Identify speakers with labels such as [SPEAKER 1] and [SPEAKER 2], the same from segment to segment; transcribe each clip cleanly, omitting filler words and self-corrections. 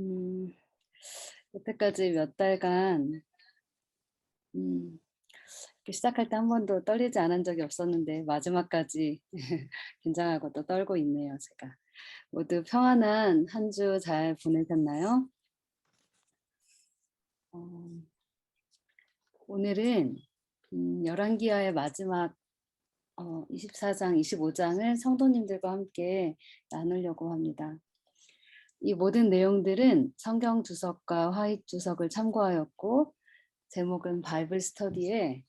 [SPEAKER 1] 음, 여태까지 몇 달간 음, 이렇게 시작할 때 한 번도 떨리지 않은 적이 없었는데 마지막까지 긴장하고 또 떨고 있네요, 제가. 모두 평안한 한 주 잘 보내셨나요? 어, 오늘은 열왕기하의 마지막 24장, 25장을 성도님들과 함께 나누려고 합니다. 이 모든 내용들은 성경 주석과 화입 주석을 참고하였고 제목은 바이블 스터디에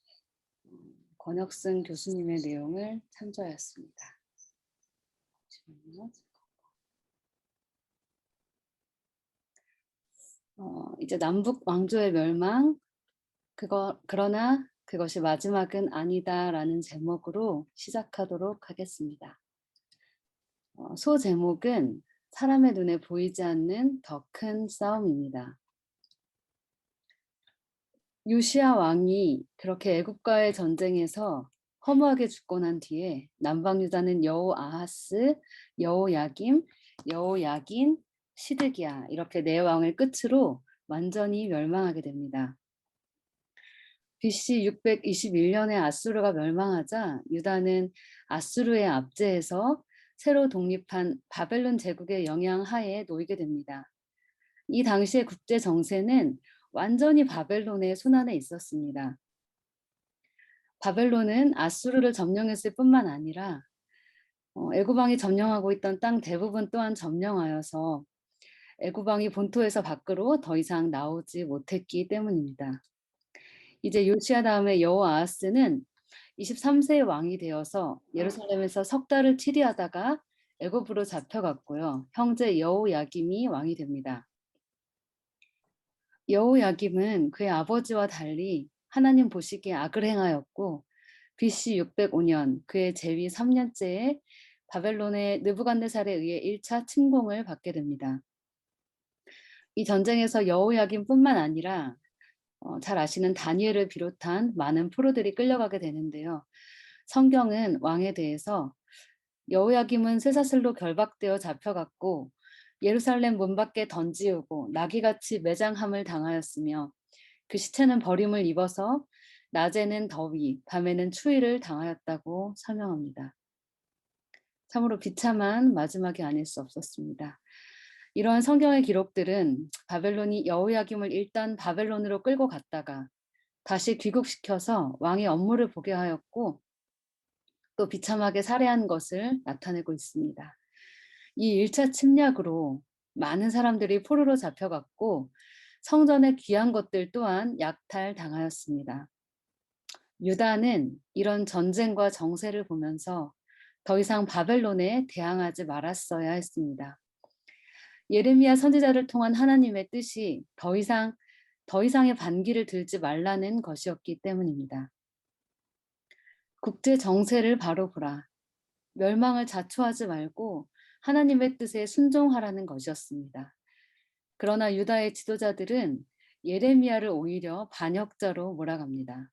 [SPEAKER 1] 권혁승 교수님의 내용을 참조하였습니다. 잠시만요. 이제 남북 왕조의 멸망, 그러나 그것이 마지막은 아니다라는 제목으로 시작하도록 하겠습니다. 소제목은 사람의 눈에 보이지 않는 더 큰 싸움입니다. 요시야 왕이 그렇게 애굽과의 전쟁에서 허무하게 죽고 난 뒤에 남방 유다는 여호아하스, 여호야김, 여호야긴, 시드기야 이렇게 네 왕을 끝으로 완전히 멸망하게 됩니다. BC 621년에 아수르가 멸망하자 유다는 아수르의 압제에서 새로 독립한 바벨론 제국의 영향 하에 놓이게 됩니다. 이 당시의 국제 정세는 완전히 바벨론의 손안에 있었습니다. 바벨론은 아수르를 점령했을 뿐만 아니라 애굽왕이 점령하고 있던 땅 대부분 또한 점령하여서 애굽왕이 본토에서 밖으로 더 이상 나오지 못했기 때문입니다. 이제 요시야 다음에 여호아하스는 23세의 왕이 되어서 예루살렘에서 석 달을 치리하다가 애굽으로 잡혀갔고요. 형제 여호야김이 왕이 됩니다. 여호야김은 그의 아버지와 달리 하나님 보시기에 악을 행하였고 BC 605년 그의 재위 3년째에 바벨론의 느부갓네살에 의해 1차 침공을 받게 됩니다. 이 전쟁에서 여호야김뿐만 아니라 잘 아시는 다니엘을 비롯한 많은 프로들이 끌려가게 되는데요. 성경은 왕에 대해서 여호야김은 쇠사슬로 결박되어 잡혀갔고 예루살렘 문 밖에 던지우고 나귀같이 매장함을 당하였으며 그 시체는 버림을 입어서 낮에는 더위, 밤에는 추위를 당하였다고 설명합니다. 참으로 비참한 마지막이 아닐 수 없었습니다. 이러한 성경의 기록들은 바벨론이 여호야김을 일단 바벨론으로 끌고 갔다가 다시 귀국시켜서 왕의 업무를 보게 하였고 또 비참하게 살해한 것을 나타내고 있습니다. 이 1차 침략으로 많은 사람들이 포로로 잡혀갔고 성전의 귀한 것들 또한 약탈당하였습니다. 유다는 이런 전쟁과 정세를 보면서 더 이상 바벨론에 대항하지 말았어야 했습니다. 예레미야 선지자를 통한 하나님의 뜻이 더 이상의 반기를 들지 말라는 것이었기 때문입니다. 국제 정세를 바로 보라. 멸망을 자초하지 말고 하나님의 뜻에 순종하라는 것이었습니다. 그러나 유다의 지도자들은 예레미야를 오히려 반역자로 몰아갑니다.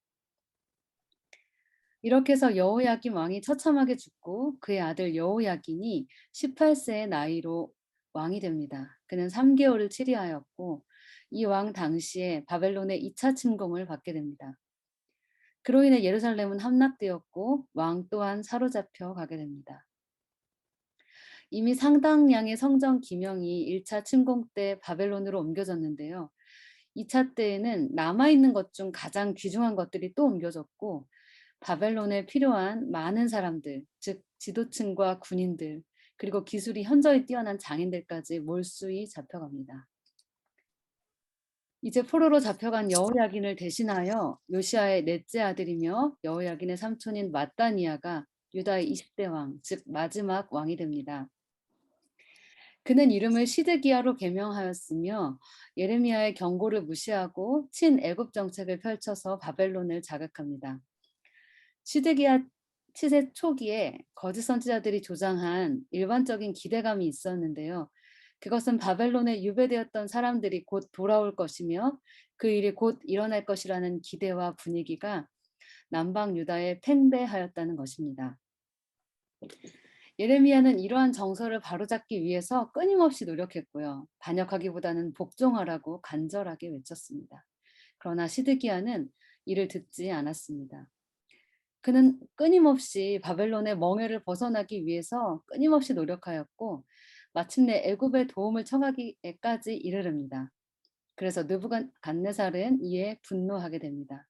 [SPEAKER 1] 이렇게 해서 여호야김 왕이 처참하게 죽고 그의 아들 여호야긴이 18세의 나이로 왕이 됩니다. 그는 3개월을 치리하였고 이 왕 당시에 바벨론의 2차 침공을 받게 됩니다. 그로 인해 예루살렘은 함락되었고 왕 또한 사로잡혀 가게 됩니다. 이미 상당량의 성전 기명이 1차 침공 때 바벨론으로 옮겨졌는데요. 2차 때에는 남아있는 것 중 가장 귀중한 것들이 또 옮겨졌고 바벨론에 필요한 많은 사람들, 즉 지도층과 군인들, 그리고 기술이 현저히 뛰어난 장인들까지 몰수히 잡혀갑니다. 이제 포로로 잡혀간 여호야긴을 대신하여 요시아의 넷째 아들이며 여호야긴의 삼촌인 mat다니아가 유다의 20대 왕, 즉 마지막 왕이 됩니다. 그는 이름을 시드기야로 계명하였으며 예레미야의 경고를 무시하고 친애굽 정책을 펼쳐서 바벨론을 자극합니다. 시드기야 치세 초기에 거짓 선지자들이 조장한 일반적인 기대감이 있었는데요. 그것은 바벨론에 유배되었던 사람들이 곧 돌아올 것이며 그 일이 곧 일어날 것이라는 기대와 분위기가 남방 유다에 팽배하였다는 것입니다. 예레미야는 이러한 정서를 바로잡기 위해서 끊임없이 노력했고요. 반역하기보다는 복종하라고 간절하게 외쳤습니다. 그러나 시드기야는 이를 듣지 않았습니다. 그는 끊임없이 바벨론의 멍에를 벗어나기 위해서 끊임없이 노력하였고 마침내 애굽의 도움을 청하기까지 이르릅니다. 그래서 느부갓네살은 이에 분노하게 됩니다.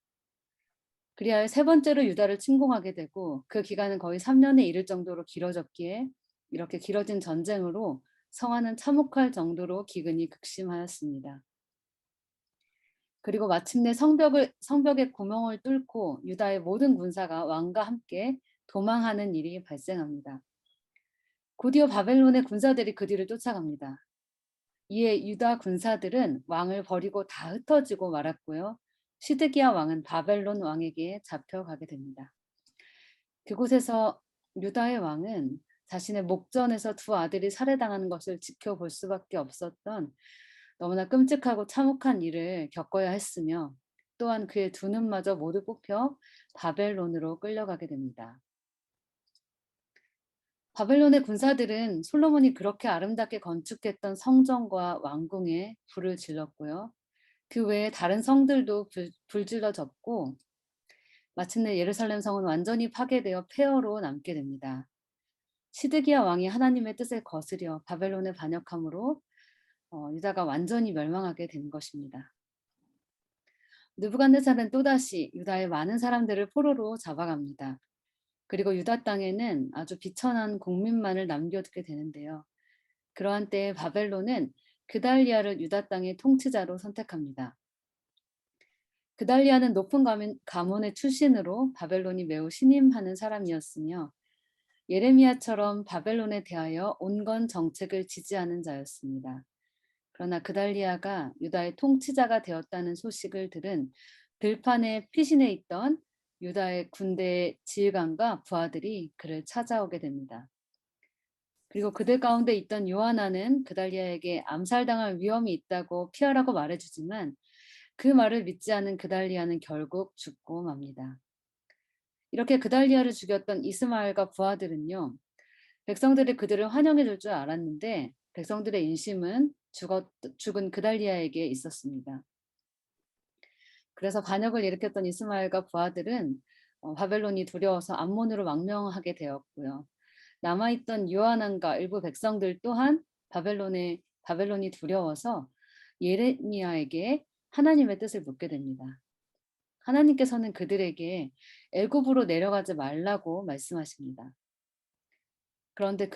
[SPEAKER 1] 그리하여 세 번째로 유다를 침공하게 되고 그 기간은 거의 3년에 이를 정도로 길어졌기에 이렇게 길어진 전쟁으로 성하는 참혹할 정도로 기근이 극심하였습니다. 그리고 마침내 성벽의 구멍을 뚫고 유다의 모든 군사가 왕과 함께 도망하는 일이 발생합니다. 곧이어 바벨론의 군사들이 그 뒤를 쫓아갑니다. 이에 유다 군사들은 왕을 버리고 다 흩어지고 말았고요. 시드기야 왕은 바벨론 왕에게 잡혀가게 됩니다. 그곳에서 유다의 왕은 자신의 목전에서 두 아들이 살해당하는 것을 지켜볼 수밖에 없었던 너무나 끔찍하고 참혹한 일을 겪어야 했으며 또한 그의 두 눈마저 모두 뽑혀 바벨론으로 끌려가게 됩니다. 바벨론의 군사들은 솔로몬이 그렇게 아름답게 건축했던 성전과 왕궁에 불을 질렀고요. 그 외에 다른 성들도 불질러졌고 마침내 예루살렘 성은 완전히 파괴되어 폐허로 남게 됩니다. 시드기야 왕이 하나님의 뜻을 거스려 바벨론에 반역함으로 유다가 완전히 멸망하게 된 것입니다. 느부갓네살은 또다시 유다의 많은 사람들을 포로로 잡아갑니다. 그리고 유다 땅에는 아주 비천한 국민만을 남겨두게 되는데요. 그러한 때에 바벨론은 그달리아를 유다 땅의 통치자로 선택합니다. 그달리아는 높은 가문의 출신으로 바벨론이 매우 신임하는 사람이었으며 예레미야처럼 바벨론에 대하여 온건 정책을 지지하는 자였습니다. 그러나 그달리아가 유다의 통치자가 되었다는 소식을 들은 들판에 피신해 있던 유다의 군대 지휘관과 부하들이 그를 찾아오게 됩니다. 그리고 그들 가운데 있던 요하나는 그달리아에게 암살당할 위험이 있다고 피하라고 말해주지만 그 말을 믿지 않은 그달리아는 결국 죽고 맙니다. 이렇게 그달리아를 죽였던 이스마엘과 부하들은요, 백성들이 그들을 환영해 줄 줄 알았는데 백성들의 인심은 죽은 그달리아에게 있었습니다. 그래서 반역을 일으켰던 이스마엘과 부하들은 바벨론이 두려워서 암몬으로 망명하게 되었고요. 남아있던 요하난과 일부 백성들 또한 바벨론이 두려워서 예레미야에게 하나님의 뜻을 묻게 됩니다. 하나님께서는 그들에게 애굽으로 내려가지 말라고 말씀하십니다. 그런데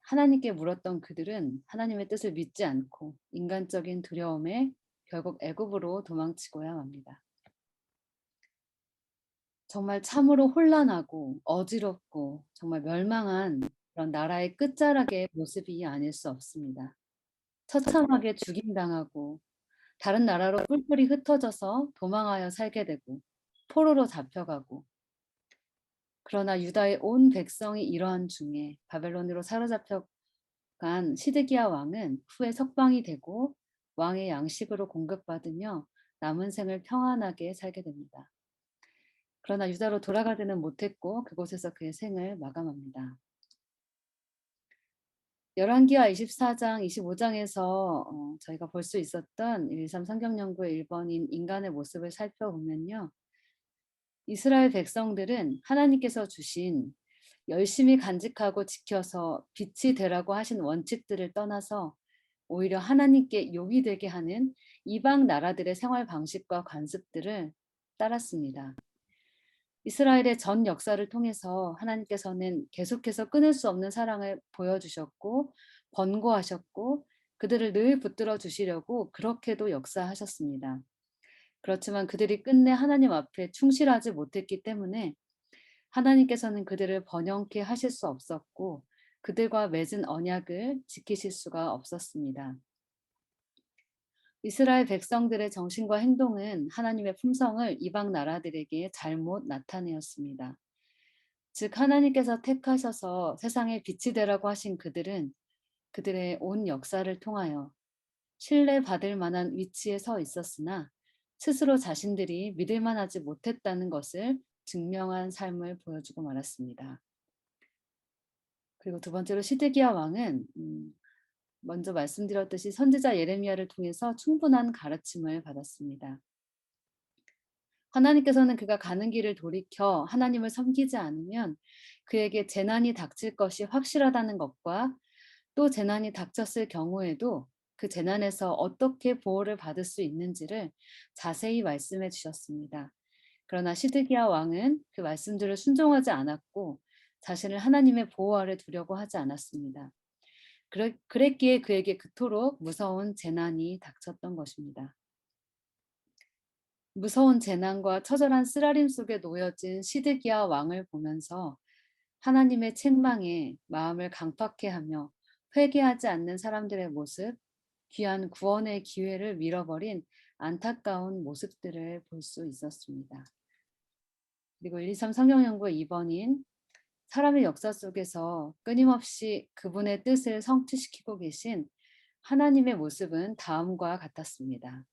[SPEAKER 1] 하나님께 물었던 그들은 하나님의 뜻을 믿지 않고 인간적인 두려움에 결국 애굽으로 도망치고야 합니다. 정말 참으로 혼란하고 어지럽고 정말 멸망한 그런 나라의 끝자락의 모습이 아닐 수 없습니다. 처참하게 죽임당하고 다른 나라로 뿔뿔이 흩어져서 도망하여 살게 되고 포로로 잡혀가고 그러나 유다의 온 백성이 이러한 중에 바벨론으로 사로잡혀 간 시드기야 왕은 후에 석방이 되고 왕의 양식으로 공급받으며 남은 생을 평안하게 살게 됩니다. 그러나 유다로 돌아가지는 못했고 그곳에서 그의 생을 마감합니다. 열왕기하 24장, 25장에서 저희가 볼 수 있었던 1.3 성경연구의 1번인 인간의 모습을 살펴보면요. 이스라엘 백성들은 하나님께서 주신 열심히 간직하고 지켜서 빛이 되라고 하신 원칙들을 떠나서 오히려 하나님께 욕이 되게 하는 이방 나라들의 생활 방식과 관습들을 따랐습니다. 이스라엘의 전 역사를 통해서 하나님께서는 계속해서 끊을 수 없는 사랑을 보여주셨고 번고하셨고 그들을 늘 붙들어 주시려고 그렇게도 역사하셨습니다. 그렇지만 그들이 끝내 하나님 앞에 충실하지 못했기 때문에 하나님께서는 그들을 번영케 하실 수 없었고 그들과 맺은 언약을 지키실 수가 없었습니다. 이스라엘 백성들의 정신과 행동은 하나님의 품성을 이방 나라들에게 잘못 나타내었습니다. 즉 하나님께서 택하셔서 세상에 빛이 되라고 하신 그들은 그들의 온 역사를 통하여 신뢰받을 만한 위치에 서 있었으나 스스로 자신들이 믿을 만하지 못했다는 것을 증명한 삶을 보여주고 말았습니다. 그리고 두 번째로 시드기야 왕은 먼저 말씀드렸듯이 선지자 예레미야를 통해서 충분한 가르침을 받았습니다. 하나님께서는 그가 가는 길을 돌이켜 하나님을 섬기지 않으면 그에게 재난이 닥칠 것이 확실하다는 것과 또 재난이 닥쳤을 경우에도 그 재난에서 어떻게 보호를 받을 수 있는지를 자세히 말씀해 주셨습니다. 그러나 시드기야 왕은 그 말씀들을 순종하지 않았고 자신을 하나님의 보호 아래 두려고 하지 않았습니다. 그랬기에 그에게 그토록 무서운 재난이 닥쳤던 것입니다. 무서운 재난과 처절한 쓰라림 속에 놓여진 시드기야 왕을 보면서 하나님의 책망에 마음을 강팍해 하며 회개하지 않는 사람들의 모습, 귀한 구원의 기회를 잃어버린 안타까운 모습들을 볼 수 있었습니다. 그리고 123 성경연구의 2번인 사람의 역사 속에서 끊임없이 그분의 뜻을 성취시키고 계신 하나님의 모습은 다음과 같았습니다.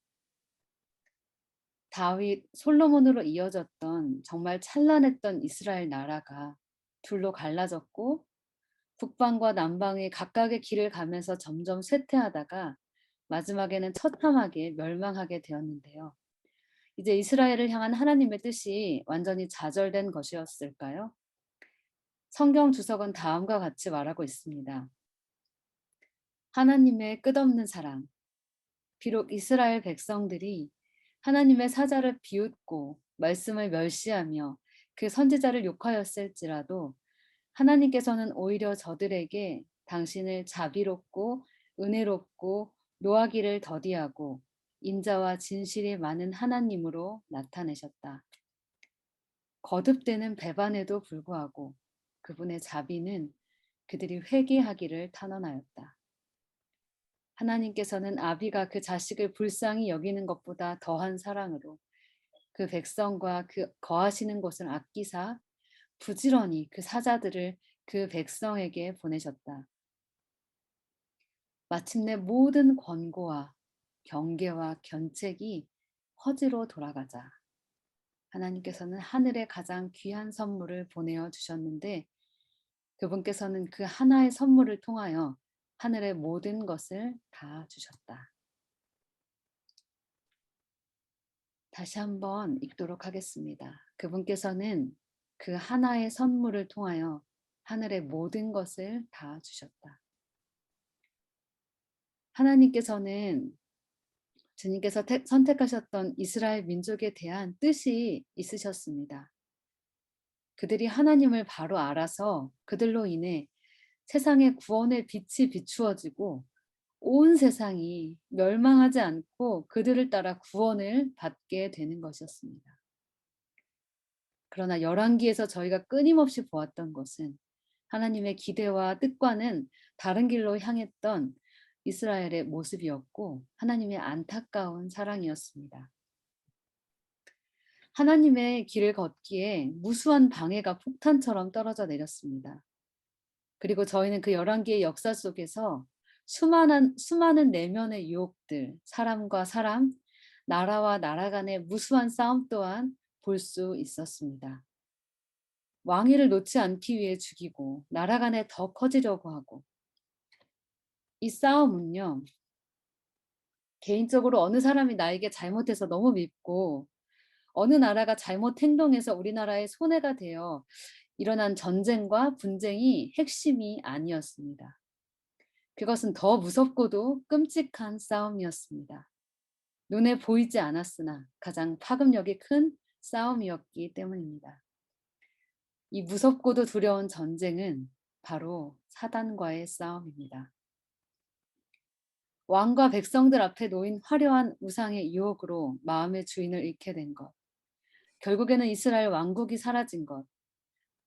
[SPEAKER 1] 다윗, 솔로몬으로 이어졌던 정말 찬란했던 이스라엘 나라가 둘로 갈라졌고 북방과 남방이 각각의 길을 가면서 점점 쇠퇴하다가 마지막에는 처참하게 멸망하게 되었는데요. 이제 이스라엘을 향한 하나님의 뜻이 완전히 좌절된 것이었을까요? 성경 주석은 다음과 같이 말하고 있습니다. 하나님의 끝없는 사랑. 비록 이스라엘 백성들이 하나님의 사자를 비웃고 말씀을 멸시하며 그 선지자를 욕하였을지라도 하나님께서는 오히려 저들에게 당신을 자비롭고 은혜롭고 노하기를 더디하고 인자와 진실이 많은 하나님으로 나타내셨다. 거듭되는 배반에도 불구하고 그분의 자비는 그들이 회개하기를 탄원하였다. 하나님께서는 아비가 그 자식을 불쌍히 여기는 것보다 더한 사랑으로 그 백성과 그 거하시는 곳을 아끼사 부지런히 그 사자들을 그 백성에게 보내셨다. 마침내 모든 권고와 경계와 견책이 허지로 돌아가자 하나님께서는 하늘의 가장 귀한 선물을 보내어 주셨는데 그분께서는 그 하나의 선물을 통하여 하늘의 모든 것을 다 주셨다. 다시 한번 읽도록 하겠습니다. 그분께서는 그 하나의 선물을 통하여 하늘의 모든 것을 다 주셨다. 하나님께서는 주님께서 선택하셨던 이스라엘 민족에 대한 뜻이 있으셨습니다. 그들이 하나님을 바로 알아서 그들로 인해 세상의 구원의 빛이 비추어지고 온 세상이 멸망하지 않고 그들을 따라 구원을 받게 되는 것이었습니다. 그러나 열왕기에서 저희가 끊임없이 보았던 것은 하나님의 기대와 뜻과는 다른 길로 향했던 이스라엘의 모습이었고 하나님의 안타까운 사랑이었습니다. 하나님의 길을 걷기에 무수한 방해가 폭탄처럼 떨어져 내렸습니다. 그리고 저희는 그 열왕기의 역사 속에서 수많은 내면의 유혹들, 사람과 사람, 나라와 나라 간의 무수한 싸움 또한 볼 수 있었습니다. 왕위를 놓지 않기 위해 죽이고 나라 간에 더 커지려고 하고 이 싸움은요. 개인적으로 어느 사람이 나에게 잘못해서 너무 밉고 어느 나라가 잘못 행동해서 우리나라의 손해가 되어 일어난 전쟁과 분쟁이 핵심이 아니었습니다. 그것은 더 무섭고도 끔찍한 싸움이었습니다. 눈에 보이지 않았으나 가장 파급력이 큰 싸움이었기 때문입니다. 이 무섭고도 두려운 전쟁은 바로 사단과의 싸움입니다. 왕과 백성들 앞에 놓인 화려한 우상의 유혹으로 마음의 주인을 잃게 된 것. 결국에는 이스라엘 왕국이 사라진 것.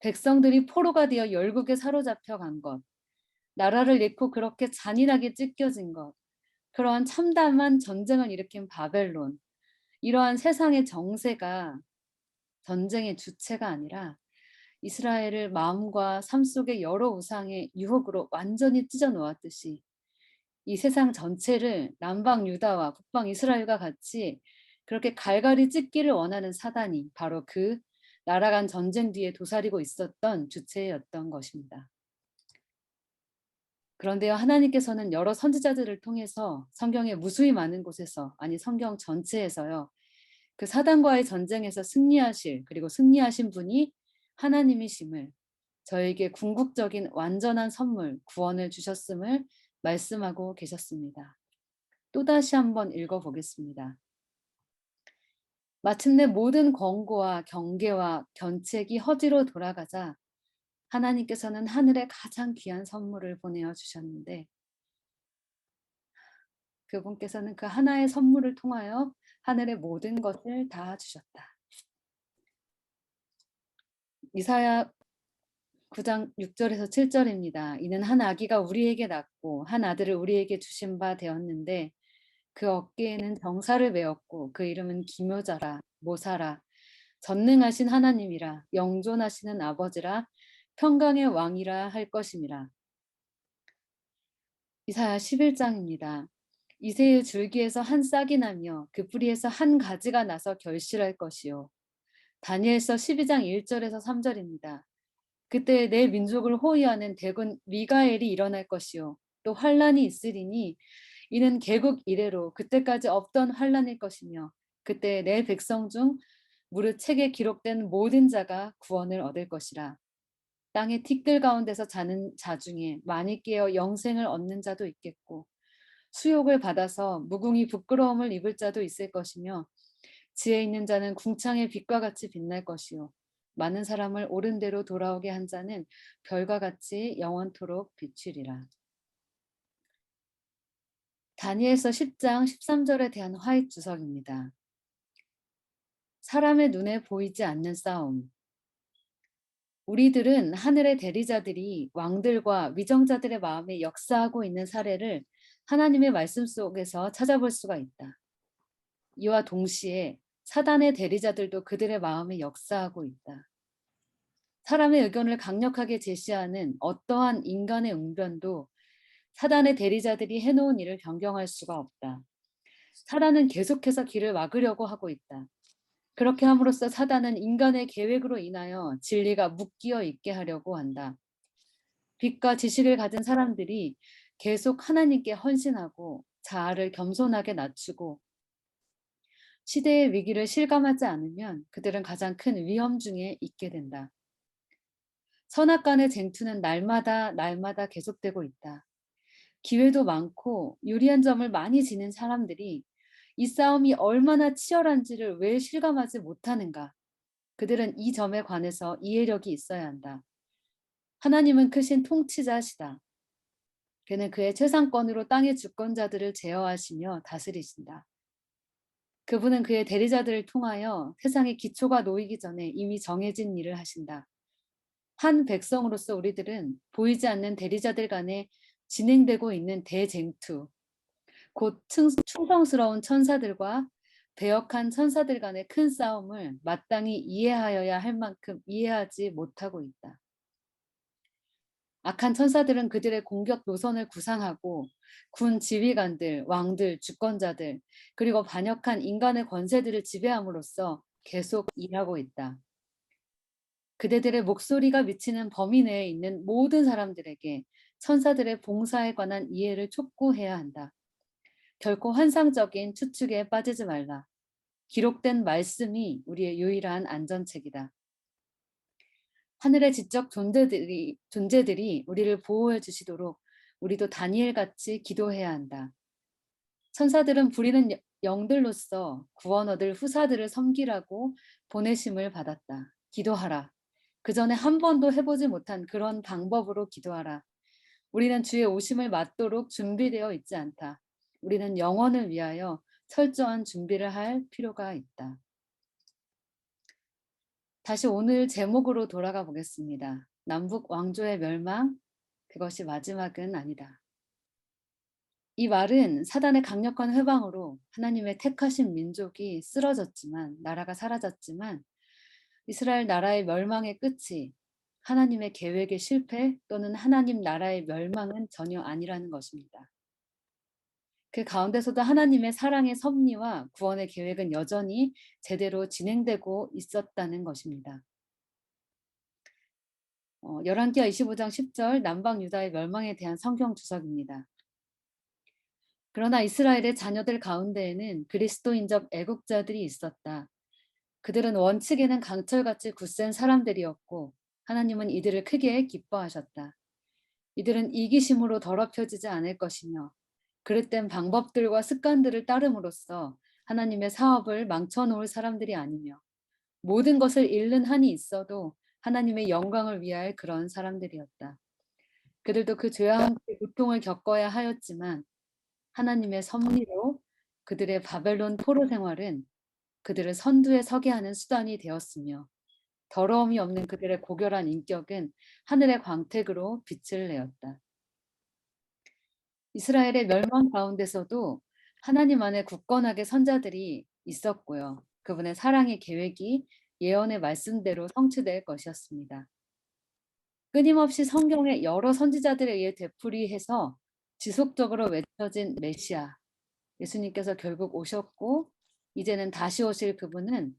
[SPEAKER 1] 백성들이 포로가 되어 열국에 사로잡혀 간 것. 나라를 잃고 그렇게 잔인하게 찢겨진 것. 그러한 참담한 전쟁을 일으킨 바벨론. 이러한 세상의 정세가 전쟁의 주체가 아니라 이스라엘을 마음과 삶 속의 여러 우상의 유혹으로 완전히 찢어 놓았듯이 이 세상 전체를 남방 유다와 북방 이스라엘과 같이 그렇게 갈갈이 찢기를 원하는 사단이 바로 그 나라 간 전쟁 뒤에 도사리고 있었던 주체였던 것입니다. 그런데요, 하나님께서는 여러 선지자들을 통해서 성경에 무수히 많은 곳에서, 아니 성경 전체에서요, 그 사단과의 전쟁에서 승리하실, 그리고 승리하신 분이 하나님이심을, 저에게 궁극적인 완전한 선물, 구원을 주셨음을 말씀하고 계셨습니다. 또다시 한번 읽어보겠습니다. 마침내 모든 권고와 경계와 견책이 허지로 돌아가자 하나님께서는 하늘에 가장 귀한 선물을 보내어 주셨는데, 그분께서는 그 하나의 선물을 통하여 하늘의 모든 것을 다 주셨다. 이사야 9장 6절에서 7절입니다. 이는 한 아기가 우리에게 낳고 한 아들을 우리에게 주신 바 되었는데 그 어깨에는 정사를 메었고 그 이름은 기묘자라, 모사라, 전능하신 하나님이라, 영존하시는 아버지라, 평강의 왕이라 할 것임이라. 이사야 11장입니다. 이새의 줄기에서 한 싹이 나며 그 뿌리에서 한 가지가 나서 결실할 것이요. 다니엘서 12장 1절에서 3절입니다. 그때 내 민족을 호위하는 대군 미가엘이 일어날 것이요. 또 환란이 있으리니 이는 개국 이래로 그때까지 없던 환란일 것이며 그때 내 백성 중 무릇 책에 기록된 모든 자가 구원을 얻을 것이라. 땅의 티끌 가운데서 자는 자 중에 많이 깨어 영생을 얻는 자도 있겠고 수욕을 받아서 무궁히 부끄러움을 입을 자도 있을 것이며 지혜 있는 자는 궁창의 빛과 같이 빛날 것이요 많은 사람을 옳은 대로 돌아오게 한 자는 별과 같이 영원토록 비추리라. 다니엘서 10장 13절에 대한 화입 주석입니다. 사람의 눈에 보이지 않는 싸움. 우리들은 하늘의 대리자들이 왕들과 위정자들의 마음에 역사하고 있는 사례를 하나님의 말씀 속에서 찾아볼 수가 있다. 이와 동시에 사단의 대리자들도 그들의 마음에 역사하고 있다. 사람의 의견을 강력하게 제시하는 어떠한 인간의 웅변도 사단의 대리자들이 해놓은 일을 변경할 수가 없다. 사단은 계속해서 길을 막으려고 하고 있다. 그렇게 함으로써 사단은 인간의 계획으로 인하여 진리가 묶여 있게 하려고 한다. 빛과 지식을 가진 사람들이 계속 하나님께 헌신하고 자아를 겸손하게 낮추고 시대의 위기를 실감하지 않으면 그들은 가장 큰 위험 중에 있게 된다. 선악간의 쟁투는 날마다 계속되고 있다. 기회도 많고 유리한 점을 많이 지닌 사람들이 이 싸움이 얼마나 치열한지를 왜 실감하지 못하는가? 그들은 이 점에 관해서 이해력이 있어야 한다. 하나님은 크신 통치자시다. 그는 그의 최상권으로 땅의 주권자들을 제어하시며 다스리신다. 그분은 그의 대리자들을 통하여 세상의 기초가 놓이기 전에 이미 정해진 일을 하신다. 한 백성으로서 우리들은 보이지 않는 대리자들 간에 진행되고 있는 대쟁투, 곧 충성스러운 천사들과 배역한 천사들 간의 큰 싸움을 마땅히 이해하여야 할 만큼 이해하지 못하고 있다. 악한 천사들은 그들의 공격 노선을 구상하고 군 지휘관들, 왕들, 주권자들, 그리고 반역한 인간의 권세들을 지배함으로써 계속 일하고 있다. 그대들의 목소리가 미치는 범위 내에 있는 모든 사람들에게 천사들의 봉사에 관한 이해를 촉구해야 한다. 결코 환상적인 추측에 빠지지 말라. 기록된 말씀이 우리의 유일한 안전책이다. 하늘의 지적 존재들이 우리를 보호해 주시도록 우리도 다니엘같이 기도해야 한다. 천사들은 부리는 영들로서 구원 얻을 후사들을 섬기라고 보내심을 받았다. 기도하라. 그 전에 한 번도 해보지 못한 그런 방법으로 기도하라. 우리는 주의 오심을 맞도록 준비되어 있지 않다. 우리는 영원을 위하여 철저한 준비를 할 필요가 있다. 다시 오늘 제목으로 돌아가 보겠습니다. 남북 왕조의 멸망, 그것이 마지막은 아니다. 이 말은 사단의 강력한 회방으로 하나님의 택하신 민족이 쓰러졌지만, 나라가 사라졌지만 이스라엘 나라의 멸망의 끝이 하나님의 계획의 실패 또는 하나님 나라의 멸망은 전혀 아니라는 것입니다. 그 가운데서도 하나님의 사랑의 섭리와 구원의 계획은 여전히 제대로 진행되고 있었다는 것입니다. 열왕기하 25장 10절 남방 유다의 멸망에 대한 성경 주석입니다. 그러나 이스라엘의 자녀들 가운데에는 그리스도인적 애국자들이 있었다. 그들은 원칙에는 강철같이 굳센 사람들이었고 하나님은 이들을 크게 기뻐하셨다. 이들은 이기심으로 더럽혀지지 않을 것이며 그릇된 방법들과 습관들을 따름으로써 하나님의 사업을 망쳐놓을 사람들이 아니며 모든 것을 잃는 한이 있어도 하나님의 영광을 위할 그런 사람들이었다. 그들도 그 죄와 함께 고통을 겪어야 하였지만 하나님의 섭리로 그들의 바벨론 포로 생활은 그들을 선두에 서게 하는 수단이 되었으며 더러움이 없는 그들의 고결한 인격은 하늘의 광택으로 빛을 내었다. 이스라엘의 멸망 가운데서도 하나님 안에 굳건하게 선자들이 있었고요. 그분의 사랑의 계획이 예언의 말씀대로 성취될 것이었습니다. 끊임없이 성경의 여러 선지자들에 의해 되풀이해서 지속적으로 외쳐진 메시아, 예수님께서 결국 오셨고 이제는 다시 오실 그분은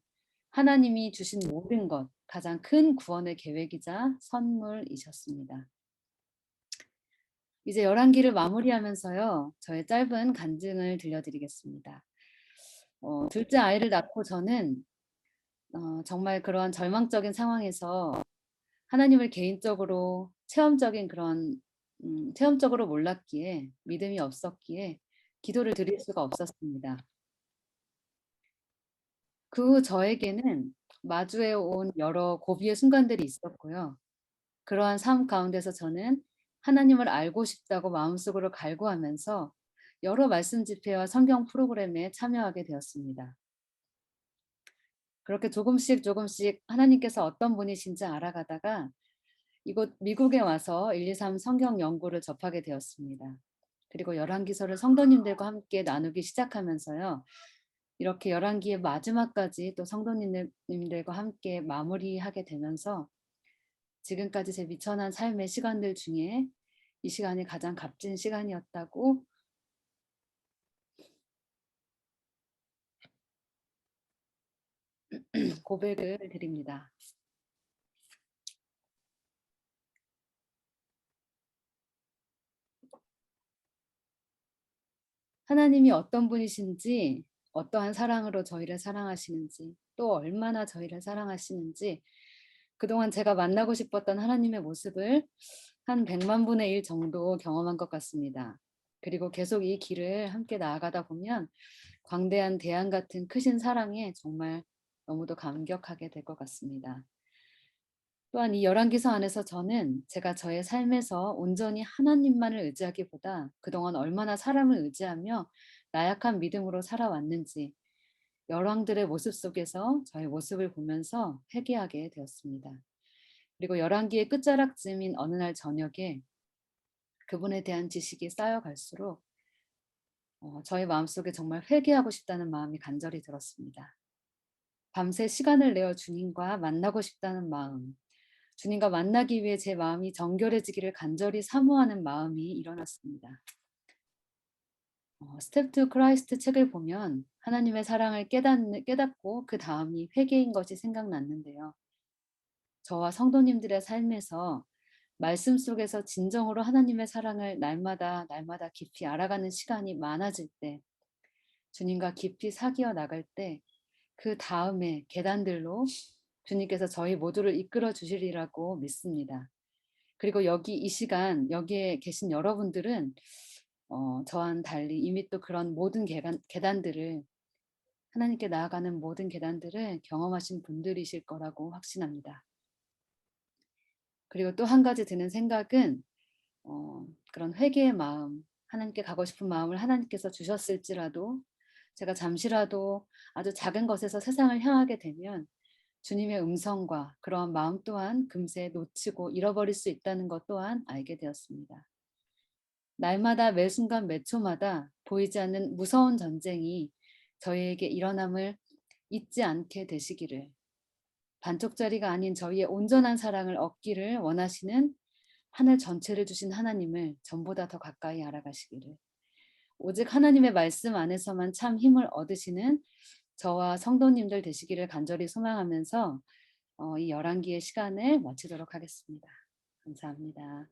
[SPEAKER 1] 하나님이 주신 모든 것, 가장 큰 구원의 계획이자 선물이셨습니다. 이제 열왕기를 마무리하면서요. 저의 짧은 간증을 들려드리겠습니다. 둘째 아이를 낳고 저는 정말 그러한 절망적인 상황에서 하나님을 개인적으로 체험적으로 몰랐기에 믿음이 없었기에 기도를 드릴 수가 없었습니다. 그 후 저에게는 마주해 온 여러 고비의 순간들이 있었고요. 그러한 삶 가운데서 저는 하나님을 알고 싶다고 마음속으로 갈구하면서 여러 말씀 집회와 성경 프로그램에 참여하게 되었습니다. 그렇게 조금씩 하나님께서 어떤 분이신지 알아가다가 이곳 미국에 와서 123 성경 연구를 접하게 되었습니다. 그리고 열왕기서를 성도님들과 함께 나누기 시작하면서요. 이렇게 열왕기의 마지막까지 또 성도님들과 함께 마무리하게 되면서 지금까지 제 미천한 삶의 시간들 중에 이 시간이 가장 값진 시간이었다고 고백을 드립니다. 하나님이 어떤 분이신지, 어떠한 사랑으로 저희를 사랑하시는지, 또 얼마나 저희를 사랑하시는지 그동안 제가 만나고 싶었던 하나님의 모습을 한 100만 분의 1 정도 경험한 것 같습니다. 그리고 계속 이 길을 함께 나아가다 보면 광대한 대양 같은 크신 사랑에 정말 너무도 감격하게 될 것 같습니다. 또한 이 열왕기서 안에서 저는 제가 저의 삶에서 온전히 하나님만을 의지하기보다 그동안 얼마나 사람을 의지하며 나약한 믿음으로 살아왔는지 열왕들의 모습 속에서 저의 모습을 보면서 회개하게 되었습니다. 그리고 열왕기의 끝자락쯤인 어느 날 저녁에 그분에 대한 지식이 쌓여갈수록 저의 마음속에 정말 회개하고 싶다는 마음이 간절히 들었습니다. 밤새 시간을 내어 주님과 만나고 싶다는 마음, 주님과 만나기 위해 제 마음이 정결해지기를 간절히 사모하는 마음이 일어났습니다. 스텝 투 크라이스트 책을 보면 하나님의 사랑을 깨닫고 그 다음이 회개인 것이 생각났는데요. 저와 성도님들의 삶에서 말씀 속에서 진정으로 하나님의 사랑을 날마다 깊이 알아가는 시간이 많아질 때, 주님과 깊이 사귀어 나갈 때 그 다음에 계단들로 주님께서 저희 모두를 이끌어 주시리라고 믿습니다. 그리고 이 시간 여기에 계신 여러분들은 저와는 달리 이미 또 그런 모든 계단들을 하나님께 나아가는 모든 계단들을 경험하신 분들이실 거라고 확신합니다. 그리고 또 한 가지 드는 생각은 그런 회개의 마음, 하나님께 가고 싶은 마음을 하나님께서 주셨을지라도 제가 잠시라도 아주 작은 것에서 세상을 향하게 되면 주님의 음성과 그러한 마음 또한 금세 놓치고 잃어버릴 수 있다는 것 또한 알게 되었습니다. 날마다 매 순간 매 초마다 보이지 않는 무서운 전쟁이 저희에게 일어남을 잊지 않게 되시기를, 반쪽짜리가 아닌 저희의 온전한 사랑을 얻기를 원하시는 하늘 전체를 주신 하나님을 전보다 더 가까이 알아가시기를, 오직 하나님의 말씀 안에서만 참 힘을 얻으시는 저와 성도님들 되시기를 간절히 소망하면서 이 열왕기의 시간을 마치도록 하겠습니다. 감사합니다.